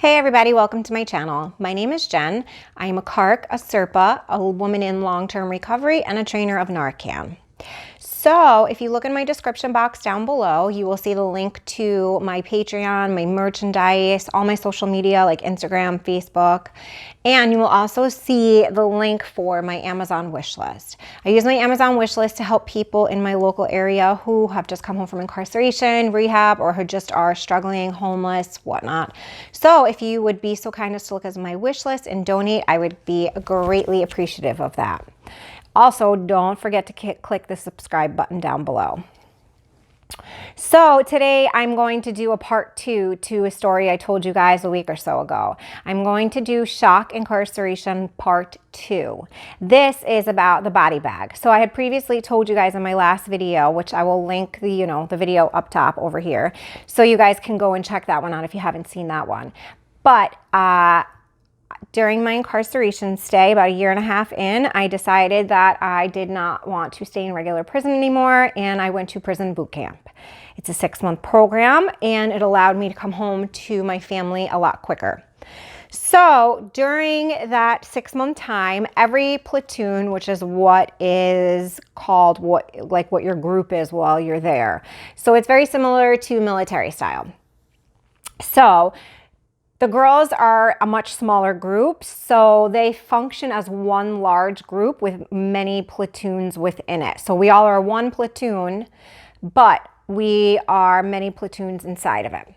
Hey everybody, welcome to my channel. My name is Jen. I am a CARC, a CRPA, a woman in long-term recovery, and a trainer of Narcan. So if you look in my description box down below, you will see the link to my Patreon, my merchandise, all my social media like Instagram, Facebook, and you will also see the link for my Amazon wish list. I use my Amazon wish list to help people in my local area who have just come home from incarceration, rehab, or who just are struggling, homeless, whatnot. So if you would be so kind as to look at my wish list and donate, I would be greatly appreciative of that. Also, don't forget to click the subscribe button down below. So today I'm going to do a part 2 to a story I told you guys a week or so ago. I'm going to do shock incarceration part 2. This is about the body bag. So I had previously told you guys in my last video, which I will link the video up top over here, so you guys can go and check that one out if you haven't seen that one. But during my incarceration stay, about 1.5 years in, I decided that I did not want to stay in regular prison anymore, and I went to prison boot camp. It's a 6-month program, and it allowed me to come home to my family a lot quicker. So during that 6-month time, every platoon, which is what is called what your group is while you're there. So it's very similar to military style. So the girls are a much smaller group, so they function as one large group with many platoons within it. So we all are one platoon, but we are many platoons inside of it.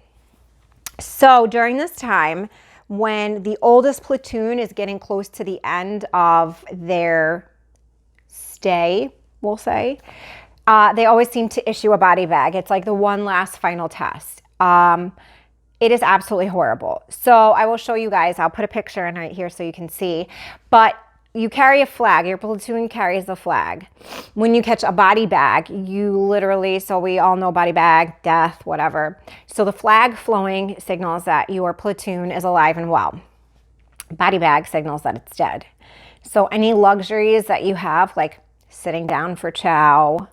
So during this time, when the oldest platoon is getting close to the end of their stay, we'll say, they always seem to issue a body bag. It's like the one last final test. It is absolutely horrible. So I will show you guys. I'll put a picture in right here so you can see. But you carry a flag. Your platoon carries the flag. When you catch a body bag, you literally, so we all know body bag, death, whatever. So the flag flowing signals that your platoon is alive and well. Body bag signals that it's dead. So any luxuries that you have, like sitting down for chow,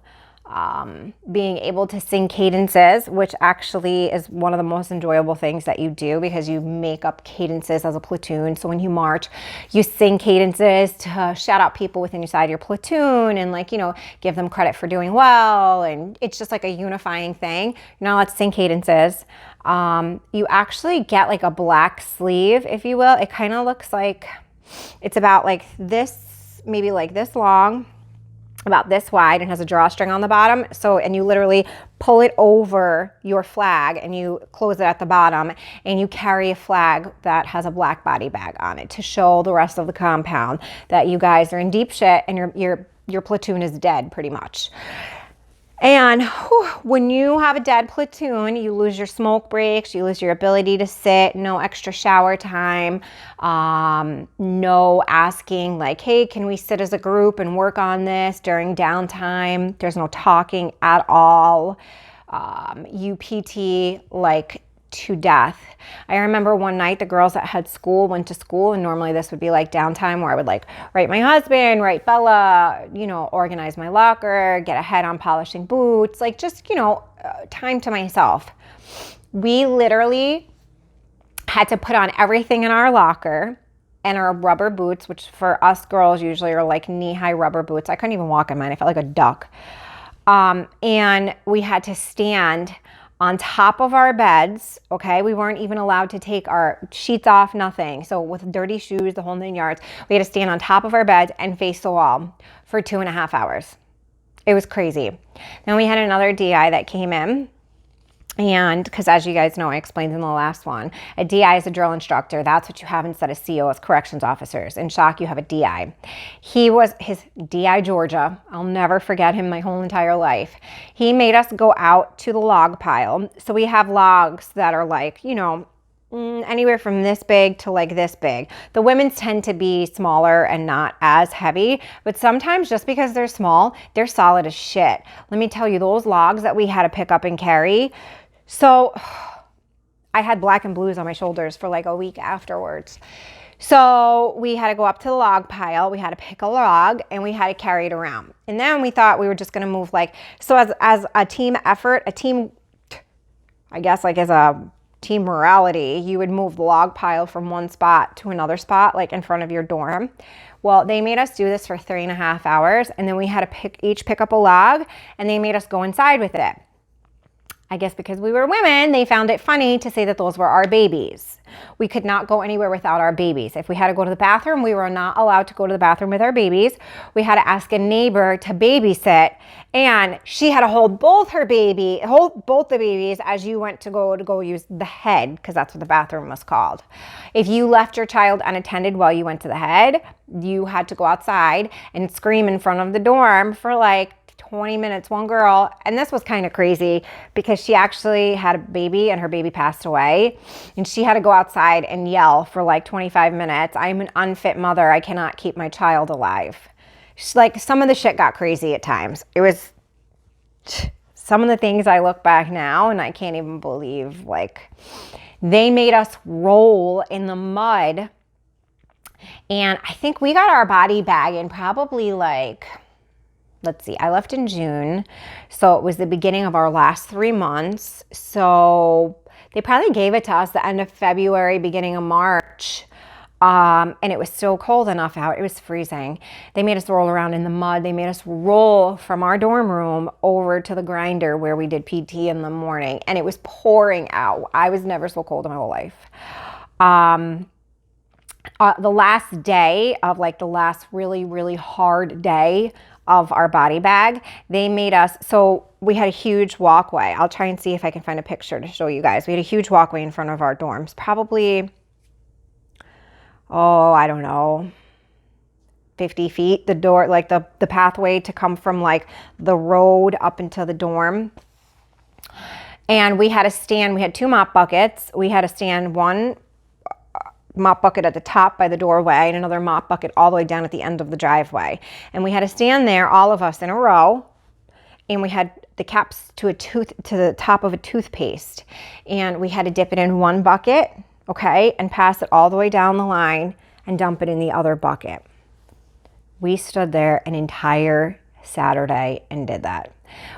being able to sing cadences, which actually is one of the most enjoyable things that you do because you make up cadences as a platoon. So when you march, you sing cadences to shout out people within inside your platoon and give them credit for doing well. And it's just like a unifying thing. You're not allowed to sing cadences. You actually get like a black sleeve, if you will. It kind of looks like it's about like this, maybe like this long, about this wide, and has a drawstring on the bottom. So, and you literally pull it over your flag and you close it at the bottom, and you carry a flag that has a black body bag on it to show the rest of the compound that you guys are in deep shit and your platoon is dead pretty much. And when you have a dead platoon, you lose your smoke breaks, you lose your ability to sit, no extra shower time, no asking like, hey, can we sit as a group and work on this during downtime? There's no talking at all. You PT like to death. I remember one night the girls that had school went to school, and normally this would be like downtime where I would like write my husband, write Bella, organize my locker, get ahead on polishing boots, like just, time to myself. We literally had to put on everything in our locker and our rubber boots, which for us girls usually are like knee-high rubber boots. I couldn't even walk in mine. I felt like a duck. And we had to stand on top of our beds, okay? We weren't even allowed to take our sheets off, nothing. So with dirty shoes, the whole 9 yards, we had to stand on top of our beds and face the wall for 2.5 hours. It was crazy. Then we had another DI that came in, and because as you guys know, I explained in the last one, a DI is a drill instructor. That's what you have instead of COs, corrections officers. In shock, you have a DI. He was his DI Georgia. I'll never forget him my whole entire life. He made us go out to the log pile. So we have logs that are like, anywhere from this big to like this big. The women's tend to be smaller and not as heavy, but sometimes just because they're small, they're solid as shit. Let me tell you, those logs that we had to pick up and carry, so I had black and blues on my shoulders for like a week afterwards. So we had to go up to the log pile, we had to pick a log, and we had to carry it around. And then we thought we were just gonna move as a team effort, I guess like as a team morality, you would move the log pile from one spot to another spot, like in front of your dorm. Well, they made us do this for 3.5 hours, and then we had to each pick up a log, and they made us go inside with it. I guess because we were women, they found it funny to say that those were our babies. We could not go anywhere without our babies. If we had to go to the bathroom, we were not allowed to go to the bathroom with our babies. We had to ask a neighbor to babysit, and she had to hold both the babies as you went to go use the head, because that's what the bathroom was called. If you left your child unattended while you went to the head, you had to go outside and scream in front of the dorm for like 20 minutes. One girl, and this was kind of crazy because she actually had a baby and her baby passed away, and she had to go outside and yell for like 25 minutes. I'm an unfit mother. I cannot keep my child alive. Like, some of the shit got crazy at times. It was some of the things I look back now and I can't even believe, like, they made us roll in the mud. And I think we got our body bag in probably like, let's see, I left in June, so it was the beginning of our last 3 months. So they probably gave it to us the end of February, beginning of March. And it was still cold enough out. It was freezing. They made us roll around in the mud. They made us roll from our dorm room over to the grinder where we did PT in the morning. And it was pouring out. I was never so cold in my whole life. The last day of, like, the last really, really hard day of our body bag, they made us, so we had a huge walkway. I'll try and see if I can find a picture to show you guys. We had a huge walkway in front of our dorms, probably, I don't know, 50 feet, the door, like the pathway to come from like the road up into the dorm. And we had to stand, we had 2 mop buckets. We had to stand one mop bucket at the top by the doorway and another mop bucket all the way down at the end of the driveway. And we had to stand there, all of us in a row, and we had the caps to the top of a toothpaste. And we had to dip it in one bucket, okay, and pass it all the way down the line and dump it in the other bucket. We stood there an entire Saturday and did that.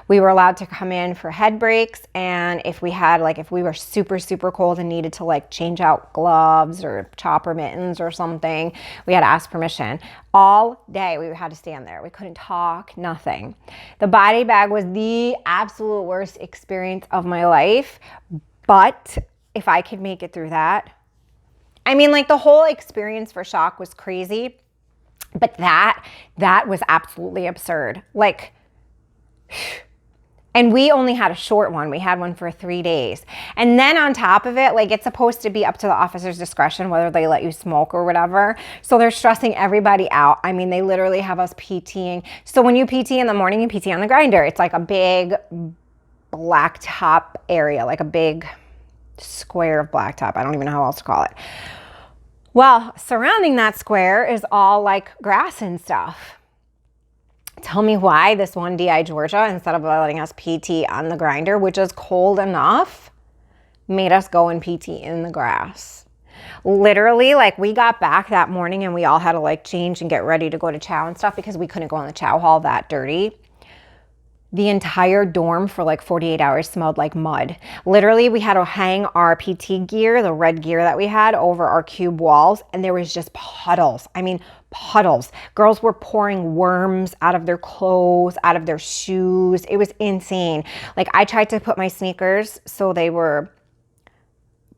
We were allowed to come in for head breaks, and if we had, like, if we were super, super cold and needed to, like, change out gloves or chopper mittens or something, we had to ask permission. All day we had to stand there. We couldn't talk, nothing. The body bag was the absolute worst experience of my life, but if I could make it through that, I mean, like, the whole experience for shock was crazy, but that was absolutely absurd. Like, and we only had a short one. We had one for 3 days. And then on top of it, like, it's supposed to be up to the officer's discretion whether they let you smoke or whatever. So they're stressing everybody out. I mean, they literally have us PTing. So when you PT in the morning, you PT on the grinder. It's like a big blacktop area, like a big square of blacktop. I don't even know how else to call it. Well, surrounding that square is all like grass and stuff. Tell me why this one DI Georgia, instead of letting us PT on the grinder, which is cold enough, made us go and PT in the grass. Literally, like, we got back that morning and we all had to, like, change and get ready to go to chow and stuff because we couldn't go in the chow hall that dirty. The entire dorm for like 48 hours smelled like mud. Literally, we had to hang our PT gear, the red gear that we had, over our cube walls, and there was just puddles. I mean, puddles. Girls were pouring worms out of their clothes, out of their shoes. It was insane. Like, I tried to put my sneakers so they were,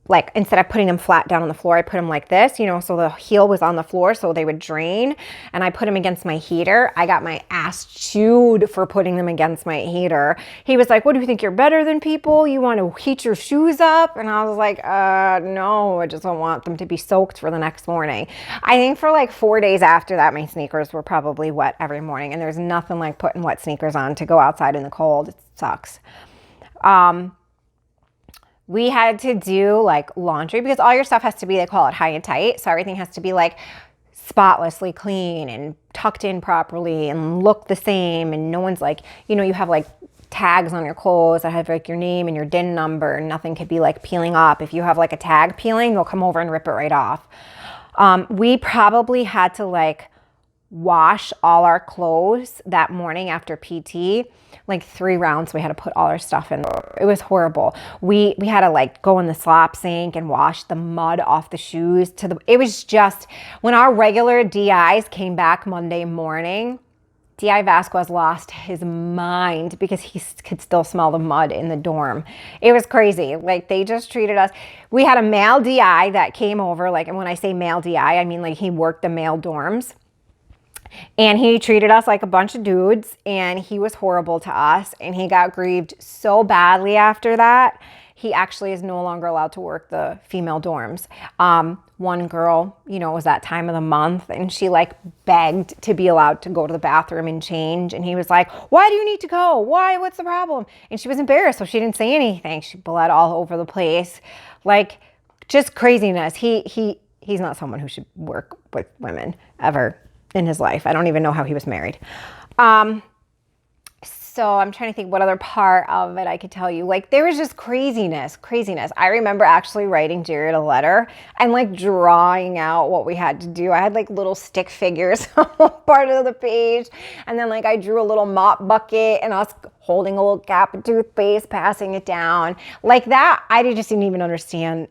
like, instead of putting them flat down on the floor, I put them like this, you know, so the heel was on the floor so they would drain. And I put them against my heater. I got my ass chewed for putting them against my heater. He was like, "What, do you think you're better than people? You want to heat your shoes up?" And I was like, no, I just don't want them to be soaked for the next morning. I think for like 4 days after that, my sneakers were probably wet every morning. And there's nothing like putting wet sneakers on to go outside in the cold. It sucks. We had to do like laundry because all your stuff has to be, they call it high and tight. So everything has to be like spotlessly clean and tucked in properly and look the same. And no one's like, you know, you have like tags on your clothes that have like your name and your DIN number, and nothing could be like peeling up. If you have like a tag peeling, they'll come over and rip it right off. We probably had to like wash all our clothes that morning after PT. Like 3 rounds, we had to put all our stuff in. It was horrible. We had to like go in the slop sink and wash the mud off the shoes it was just, when our regular DIs came back Monday morning, DI Vasquez lost his mind because he could still smell the mud in the dorm. It was crazy. Like, they just treated us. We had a male DI that came over, like, and when I say male DI, I mean like he worked the male dorms. And he treated us like a bunch of dudes, and he was horrible to us, and he got grieved so badly after that. He actually is no longer allowed to work the female dorms. One girl, you know, it was that time of the month, and she like begged to be allowed to go to the bathroom and change. And he was like, why do you need to go? Why? What's the problem? And she was embarrassed, so she didn't say anything. She bled all over the place. Like, just craziness. He's not someone who should work with women ever in his life. I don't even know how he was married. So I'm trying to think what other part of it I could tell you. Like, there was just craziness. I remember actually writing Jared a letter and like drawing out what we had to do. I had like little stick figures on part of the page. And then like I drew a little mop bucket and us holding a little cap of toothpaste, passing it down. Like that, I just didn't even understand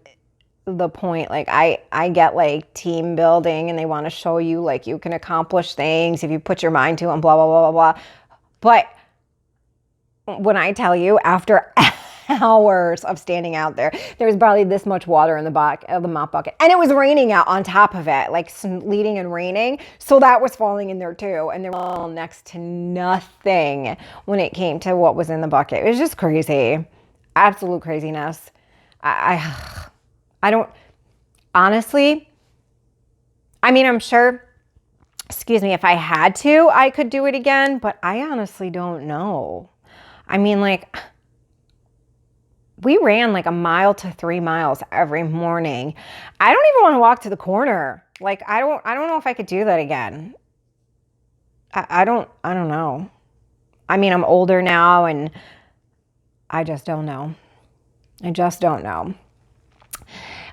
the point. Like I get like team building and they want to show you like you can accomplish things if you put your mind to it and blah, blah, blah, blah, blah. But when I tell you, after hours of standing out there, there was probably this much water in the mop bucket. And it was raining out on top of it, like sleeting and raining. So that was falling in there too. And there was next to nothing when it came to what was in the bucket. It was just crazy. Absolute craziness. I don't, honestly, I mean, I'm sure, excuse me, if I had to, I could do it again, but I honestly don't know. I mean, like, we ran like 1 mile to 3 miles every morning. I don't even want to walk to the corner. Like, I don't know if I could do that again. I don't know. I mean, I'm older now and I just don't know.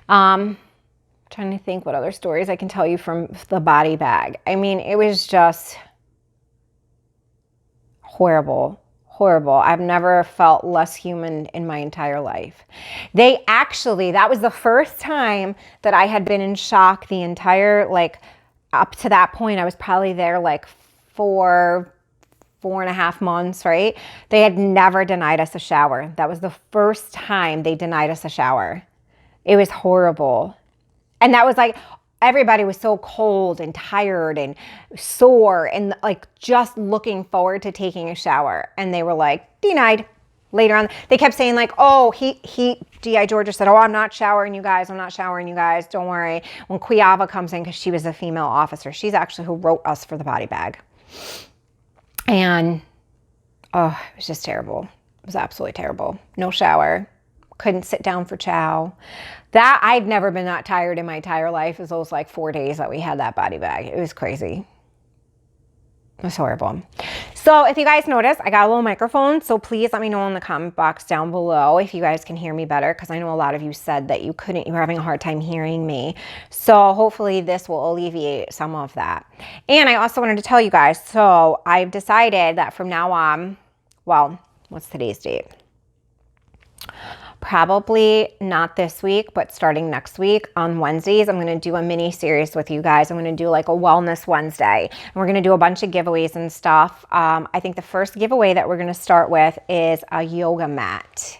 Trying to think what other stories I can tell you from the body bag. I mean, it was just horrible. I've never felt less human in my entire life. That was the first time that I had been in shock the entire, like, up to that point. I was probably there like 4.5 months, right? They had never denied us a shower. That was the first time they denied us a shower. It was horrible. And that was like, everybody was so cold and tired and sore and like just looking forward to taking a shower. And they were like, denied. Later on, they kept saying like, oh, D.I. Georgia said, oh, I'm not showering you guys. Don't worry. When Quiava comes in, because she was a female officer, she's actually who wrote us for the body bag. And, oh, it was just terrible. It was absolutely terrible. No shower. Couldn't sit down for chow. That, I'd never been that tired in my entire life as those like 4 days that we had that body bag. It was crazy. It was horrible. So if you guys notice, I got a little microphone. So please let me know in the comment box down below if you guys can hear me better, because I know a lot of you said that you were having a hard time hearing me. So hopefully this will alleviate some of that. And I also wanted to tell you guys, so I've decided that from now on, well, what's today's date? Probably not this week, but starting next week on Wednesdays, I'm going to do a mini series with you guys. I'm going to do like a wellness Wednesday, and we're going to do a bunch of giveaways and stuff. I think the first giveaway that we're going to start with is a yoga mat.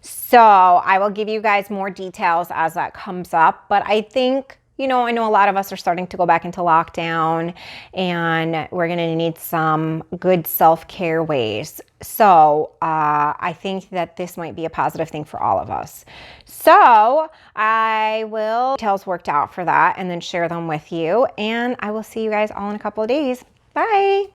So I will give you guys more details as that comes up, but I think, you know, I know a lot of us are starting to go back into lockdown, and we're going to need some good self-care ways. So I think that this might be a positive thing for all of us. So I will details worked out for that and then share them with you. And I will see you guys all in a couple of days. Bye.